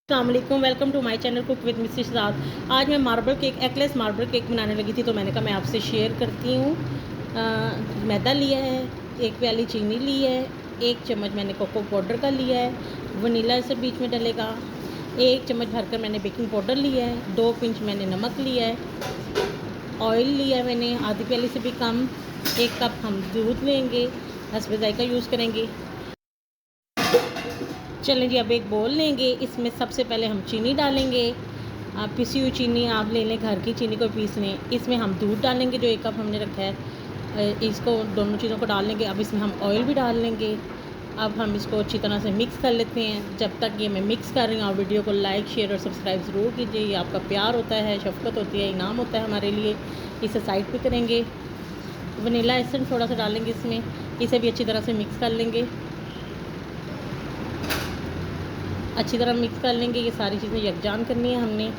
अस्सलामुअलैकुम, welcome to my channel cook with Mrs Shad. आज मैं marble cake, eggless marble cake बनाने लगी थी, तो मैंने कहा मैं आपसे शेयर करती हूँ। मैदा लिया है, 1 प्याली चीनी ली है, 1 चम्मच मैंने कोको पाउडर का लिया है, वनीला एसेंस बीच में डलेगा, 1 चम्मच भरकर मैंने बेकिंग पाउडर लिया है, 2 पिंच मैंने नमक लिया है, ऑयल लिया है मैंने आधी प्याली से भी कम, 1 कप हम दूध लेंगे, हस्बे जायका यूज़ करेंगे। चलें जी, अब एक बोल लेंगे, इसमें सबसे पहले हम चीनी डालेंगे। आप पिसी हुई चीनी आप ले लें, घर की चीनी को पीस लें। इसमें हम दूध डालेंगे जो 1 कप हमने रखा है, इसको दोनों चीज़ों को डाल लेंगे। अब इसमें हम ऑयल भी डाल लेंगे। अब हम इसको अच्छी तरह से मिक्स कर लेते हैं। जब तक ये मैं मिक्स कर रही हूँ, आप वीडियो को लाइक शेयर और सब्सक्राइब ज़रूर कीजिए। ये आपका प्यार होता है, शफ़क़त होती है, इनाम होता है हमारे लिए। इसे साइड पे करेंगे। वनीला एसेंस थोड़ा सा डालेंगे इसमें, इसे भी अच्छी तरह से मिक्स कर लेंगे। अच्छी तरह मिक्स कर लेंगे। ये सारी चीज़ें यकजान करनी है हमने।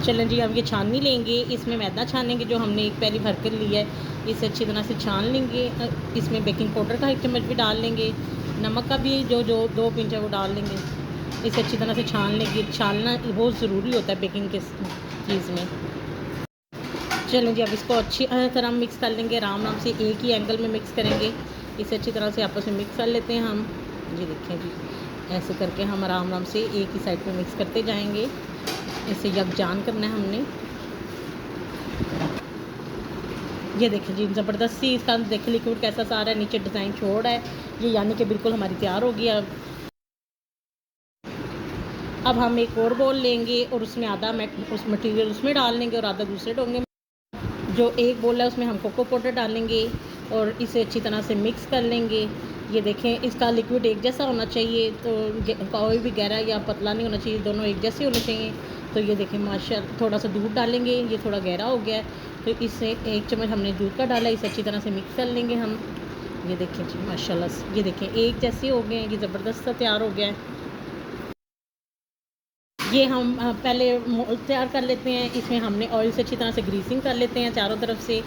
चलें जी, अब ये छाननी लेंगे, इसमें मैदा छानेंगे जो हमने 1 प्याली भर कर लिया है। इसे अच्छी तरह से छान लेंगे। इसमें बेकिंग पाउडर का 1 चम्मच भी डाल लेंगे, नमक का भी जो 2 पिंच है वो डाल लेंगे। इसे अच्छी तरह से छान लेंगे। छानना बहुत ज़रूरी होता है बेकिंग के चीज़ में। चलें जी, अब इसको अच्छी तरह मिक्स कर लेंगे। आराम से एक ही एंगल में मिक्स करेंगे। इसे अच्छी तरह से आपस में मिक्स कर लेते हैं हम। ये देखें जी, ऐसे करके हम आराम से एक ही साइड पे मिक्स करते जाएंगे। इसे यकजान करना है हमने। ये देखें जी, ज़बरदस्ती इसका देखिए लिक्विड कैसा सा आ रहा है, नीचे डिज़ाइन छोड़ है ये, यानी कि बिल्कुल हमारी तैयार होगी। अब हम एक और बोल लेंगे और उसमें आधा उस मटेरियल उसमें डाल लेंगे और आधा दूसरे डोंगे में। जो एक बोल है उसमें हम कोको पाउडर डालेंगे और इसे अच्छी तरह से मिक्स कर लेंगे। ये देखें, इसका लिक्विड एक जैसा होना चाहिए, तो कोई भी गहरा या पतला नहीं होना चाहिए, दोनों एक जैसे होने चाहिए। तो ये देखें माशाल्लाह, थोड़ा सा दूध डालेंगे, ये थोड़ा गहरा हो गया है, तो इससे 1 चम्मच हमने दूध का डाला, इसे अच्छी तरह से मिक्स कर लेंगे हम। ये देखें जी माशाल्लाह से, ये देखें एक जैसे हो गए हैं, ये ज़बरदस्त सा तैयार हो गया है। ये हम पहले मोल्ड तैयार कर लेते हैं। इसमें हमने ऑयल से अच्छी तरह से ग्रीसिंग कर लेते हैं चारों तरफ से।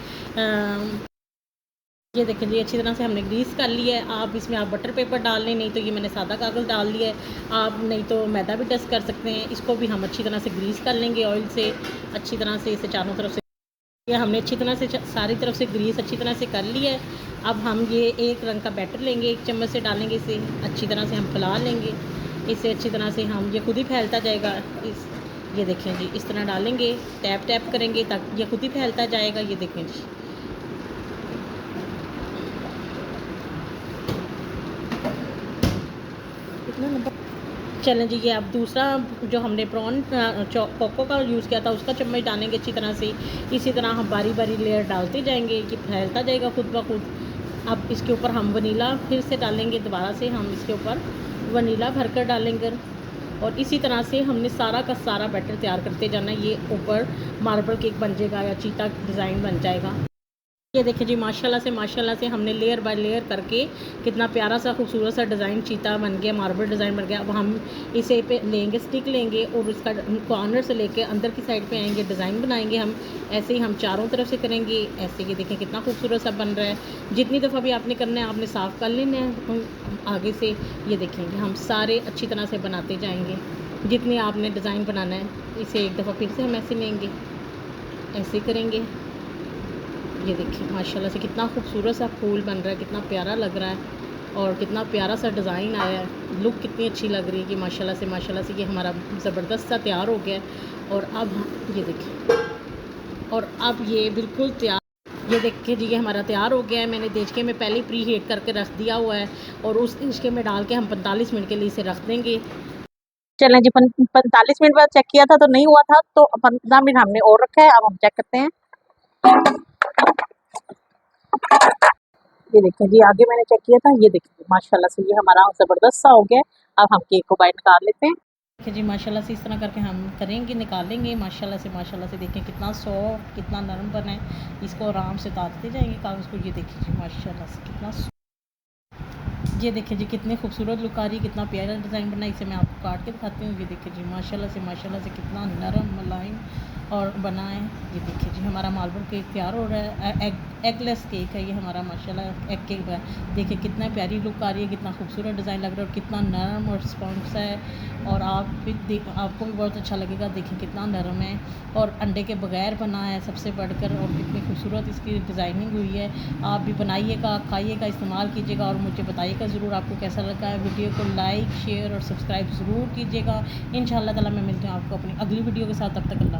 ये देखें जी, अच्छी तरह से हमने ग्रीस कर लिया है। आप इसमें बटर पेपर डाल लें, नहीं तो ये मैंने सादा कागज़ डाल दिया है। आप नहीं तो मैदा भी डस्ट कर सकते हैं। इसको भी हम अच्छी तरह से ग्रीस कर लेंगे ऑयल से। अच्छी तरह से इसे चारों तरफ से ये हमने अच्छी तरह से सारी तरफ से ग्रीस अच्छी तरह से कर लिया है। अब हम ये एक रंग का बैटर लेंगे, 1 चम्मच से डालेंगे, इसे अच्छी तरह से हम फैला लेंगे। इसे अच्छी तरह से हम, ये खुद ही फैलता जाएगा। ये देखें जी, इस तरह डालेंगे, टैप टैप करेंगे ताकि ये खुद ही फैलता जाएगा। ये देखें जी, कितना नंबर। चलें जी, ये अब दूसरा जो हमने कोको का यूज़ किया था उसका चम्मच डालेंगे अच्छी तरह से। इसी तरह हम बारी बारी लेयर डालते जाएंगे, ये फैलता जाएगा खुद ब खुद। अब इसके ऊपर हम वनीला फिर से डालेंगे, दोबारा से हम इसके ऊपर वनीला भरकर डालेंगे और इसी तरह से हमने सारा का सारा बैटर तैयार करते जाना है। ये ऊपर मार्बल केक बन जाएगा या चीता डिज़ाइन बन जाएगा। ये देखिए जी, माशाल्लाह से हमने लेयर बाय लेयर करके कितना प्यारा सा खूबसूरत सा डिज़ाइन चीता बन गया, मार्बल डिज़ाइन बन गया। अब हम इसे पे लेंगे, स्टिक लेंगे और इसका कॉर्नर से लेके अंदर की साइड पे आएंगे, डिज़ाइन बनाएंगे हम। ऐसे ही हम चारों तरफ से करेंगे। ऐसे ये देखें कितना खूबसूरत सा बन रहा है। जितनी दफ़ा भी आपने करना है आपने साफ़ कर लेना है आगे से। ये देखेंगे हम सारे अच्छी तरह से बनाते जाएँगे। जितनी आपने डिज़ाइन बनाना है, इसे एक दफ़ा फिर से हम ऐसे लेंगे, ऐसे करेंगे। ये देखिए माशाल्लाह से कितना खूबसूरत सा फूल बन रहा है, कितना प्यारा लग रहा है और कितना प्यारा सा डिज़ाइन आया है। लुक कितनी अच्छी लग रही है कि माशाल्लाह से ये हमारा ज़बरदस्त सा तैयार हो गया है। और अब ये देखिए, और अब ये बिल्कुल तैयार। ये देखिए जी, ये हमारा तैयार हो गया है। मैंने देचके में पहले ही प्री हीट करके रख दिया हुआ है और उस देचके में डाल के हम 45 मिनट के लिए इसे रख देंगे। चलें जी, 45 मिनट बाद चेक किया था तो नहीं हुआ था, तो 15 मिनट हमने और रखा है। अब हम चेक करते हैं। ये देखें जी, आगे मैंने चेक किया था। ये देखिए माशाल्लाह से ये हमारा ज़बरदस्त सा हो गया है। अब हम केक को बाहर निकाल लेते हैं। देखिए जी, माशाल्लाह से इस तरह करके हम करेंगे, निकालेंगे। माशाल्लाह से देखें कितना सॉफ्ट, कितना नरम बना है। इसको आराम से उतारते जाएंगे कागज़ को। ये देखिए जी माशाल्लाह से कितना, ये देखिए जी कितनी खूबसूरत लुक आ रही है, कितना प्यारा डिज़ाइन बना है। इसे मैं आपको काट के दिखाती हूँ। ये देखिए जी माशाल्लाह से कितना नरम मुलायम और बनाएं। ये देखिए जी हमारा मार्बल केक तैयार हो रहा है। एगलेस केक है ये हमारा, माशाल्लाह एग केक है। देखिए कितना प्यारी लुक आ रही है, कितना खूबसूरत डिज़ाइन लग रहा है और कितना नरम और स्पॉन्ज है। और आपको भी बहुत अच्छा लगेगा। देखिए कितना नरम है और अंडे के बगैर बना है सबसे बढ़कर, और कितनी खूबसूरत इसकी डिज़ाइनिंग हुई है। आप भी बनाइएगा, खाइएगा, इस्तेमाल कीजिएगा और मुझे बताइएगा ज़रूर आपको कैसा लगा है। वीडियो को लाइक शेयर और सब्सक्राइब ज़रूर कीजिएगा। इंशाअल्लाह ताला मैं मिलती हूँ आपको अपनी अगली वीडियो के साथ। तब तक अल्लाह।